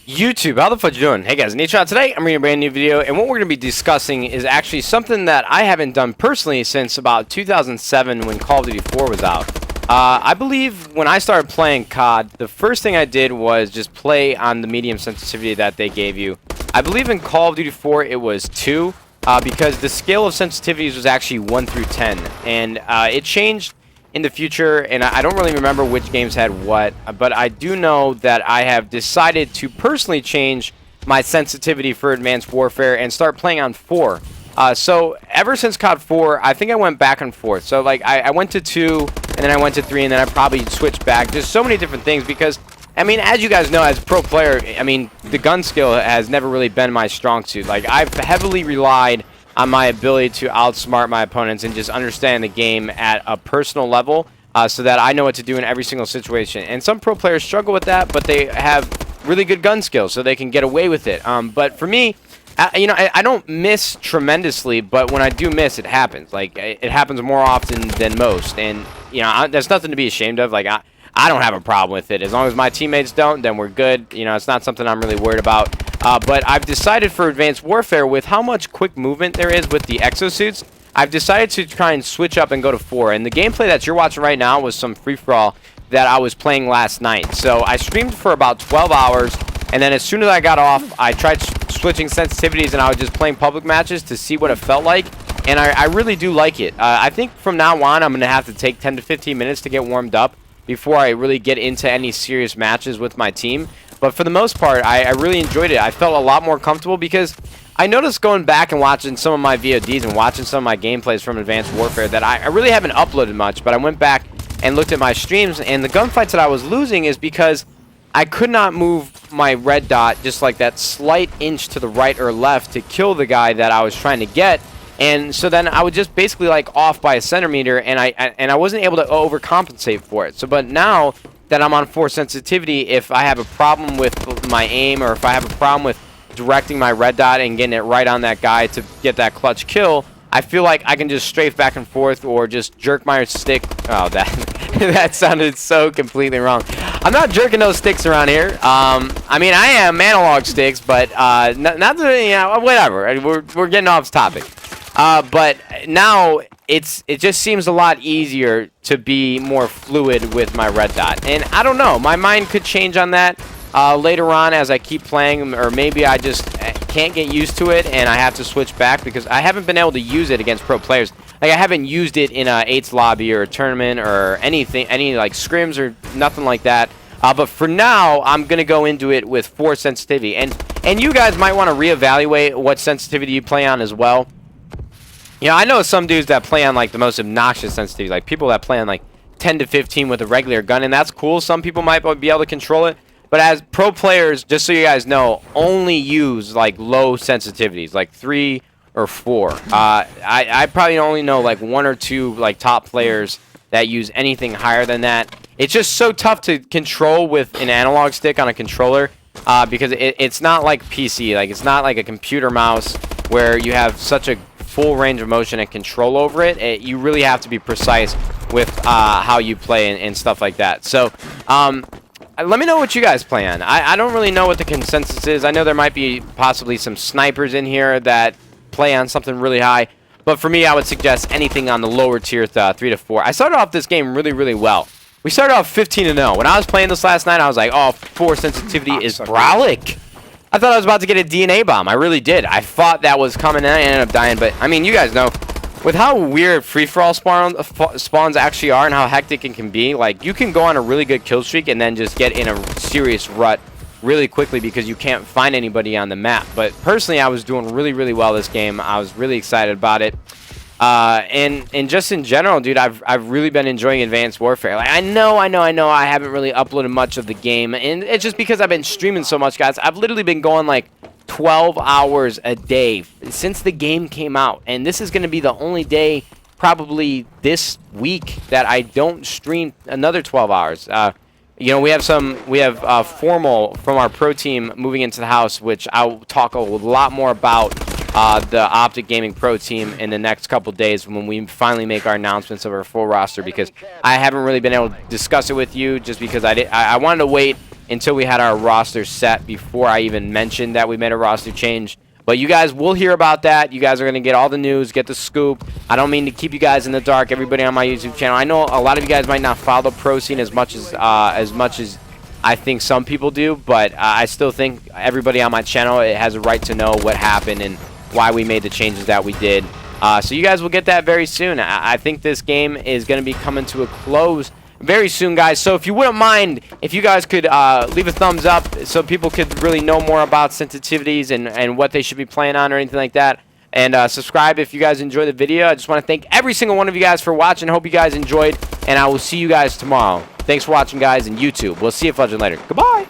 YouTube, how the fuck you doing? Hey guys, Nadeshot. Today I'm bringing a brand new video, and what we're going to be discussing is actually something that I haven't done personally since about 2007 when Call of Duty 4 was out. I believe when I started playing COD, the first thing I did was just play on the medium sensitivity that they gave you. I believe in Call of Duty 4 it was 2, because the scale of sensitivities was actually 1 through 10, and it changed in the future, and I don't really remember which games had what, but I do know that I have decided to personally change my sensitivity for Advanced Warfare and start playing on 4. So ever since COD 4, I think I went back and forth. So like I went to 2, and then I went to 3, and then I probably switched back. Just so many different things because, I mean, as you guys know, as a pro player, I mean, the gun skill has never really been my strong suit. Like, I've heavily relied on my ability to outsmart my opponents and just understand the game at a personal level, so that I know what to do in every single situation. And some pro players struggle with that, but they have really good gun skills, so they can get away with it. But for me, I don't miss tremendously, but when I do miss, it happens. Like, it happens more often than most, and there's nothing to be ashamed of. Like, I don't have a problem with it. As long as my teammates don't, then we're good. It's not something I'm really worried about. But I've decided for Advanced Warfare, with how much quick movement there is with the exosuits, I've decided to try and switch up and go to 4. And the gameplay that you're watching right now was some free-for-all that I was playing last night. So I streamed for about 12 hours, and then as soon as I got off, I tried switching sensitivities, and I was just playing public matches to see what it felt like. And I really do like it. I think from now on, I'm going to have to take 10 to 15 minutes to get warmed up before I really get into any serious matches with my team. But for the most part, I really enjoyed it. I felt a lot more comfortable because I noticed going back and watching some of my VODs and watching some of my gameplays from Advanced Warfare that I really haven't uploaded much, but I went back and looked at my streams, and the gunfights that I was losing is because I could not move my red dot just like that slight inch to the right or left to kill the guy that I was trying to get. And so then I would just basically like off by a centimeter, and I wasn't able to overcompensate for it. So, but now that I'm on 4 sensitivity, if I have a problem with my aim, or if I have a problem with directing my red dot and getting it right on that guy to get that clutch kill, I feel like I can just strafe back and forth or just jerk my stick. Oh, that sounded so completely wrong. I'm not jerking those sticks around here. I mean, I am analog sticks, but not the, whatever. We're getting off topic. But now it just seems a lot easier to be more fluid with my red dot. And I don't know, my mind could change on that later on as I keep playing, or maybe I just can't get used to it and I have to switch back because I haven't been able to use it against pro players. Like, I haven't used it in a 8's lobby or a tournament or anything, any like scrims or nothing like that. But for now, I'm going to go into it with 4 sensitivity. And you guys might want to reevaluate what sensitivity you play on as well. I know some dudes that play on like the most obnoxious sensitivity, like people that play on like 10 to 15 with a regular gun, and that's cool. Some people might be able to control it, but as pro players, just so you guys know, only use like low sensitivities, like 3 or 4. I probably only know like 1 or 2 like top players that use anything higher than that. It's just so tough to control with an analog stick on a controller, because it's not like PC, like it's not like a computer mouse where you have such a full range of motion and control over it. You really have to be precise with how you play and stuff like that. So let me know what you guys play on. I don't really know what the consensus is. I know there might be possibly some snipers in here that play on something really high, but for me, I would suggest anything on the lower tier 3 to 4. I started off this game really, really well. We started off 15-0. When I was playing this last night, I was like, oh, 4 sensitivity is brolic. I thought I was about to get a DNA bomb. I really did. I thought that was coming, and I ended up dying. But, I mean, you guys know, with how weird free-for-all spawns actually are and how hectic it can be, like, you can go on a really good kill streak and then just get in a serious rut really quickly because you can't find anybody on the map. But, personally, I was doing really, really well this game. I was really excited about it. And just in general, dude, I've really been enjoying Advanced Warfare. Like, I know I haven't really uploaded much of the game, and it's just because I've been streaming so much, guys. I've literally been going like 12 hours a day since the game came out, and this is going to be the only day probably this week that I don't stream another 12 hours. We have Formal from our pro team moving into the house, which I'll talk a lot more about the Optic Gaming Pro team in the next couple days when we finally make our announcements of our full roster, because I haven't really been able to discuss it with you just because I wanted to wait until we had our roster set before I even mentioned that we made a roster change. But you guys will hear about that. You guys are going to get all the news, get the scoop. I don't mean to keep you guys in the dark, everybody on my YouTube channel. I know a lot of you guys might not follow the pro scene as much as I think some people do, but I still think everybody on my channel has a right to know what happened and why we made the changes that we did. So you guys will get that very soon. I think this game is going to be coming to a close very soon, guys. So if you wouldn't mind, if you guys could leave a thumbs up so people could really know more about sensitivities and what they should be playing on or anything like that. And subscribe if you guys enjoy the video. I just want to thank every single one of you guys for watching. Hope you guys enjoyed, and I will see you guys tomorrow. Thanks for watching, guys, and YouTube. We'll see you fudging later. Goodbye.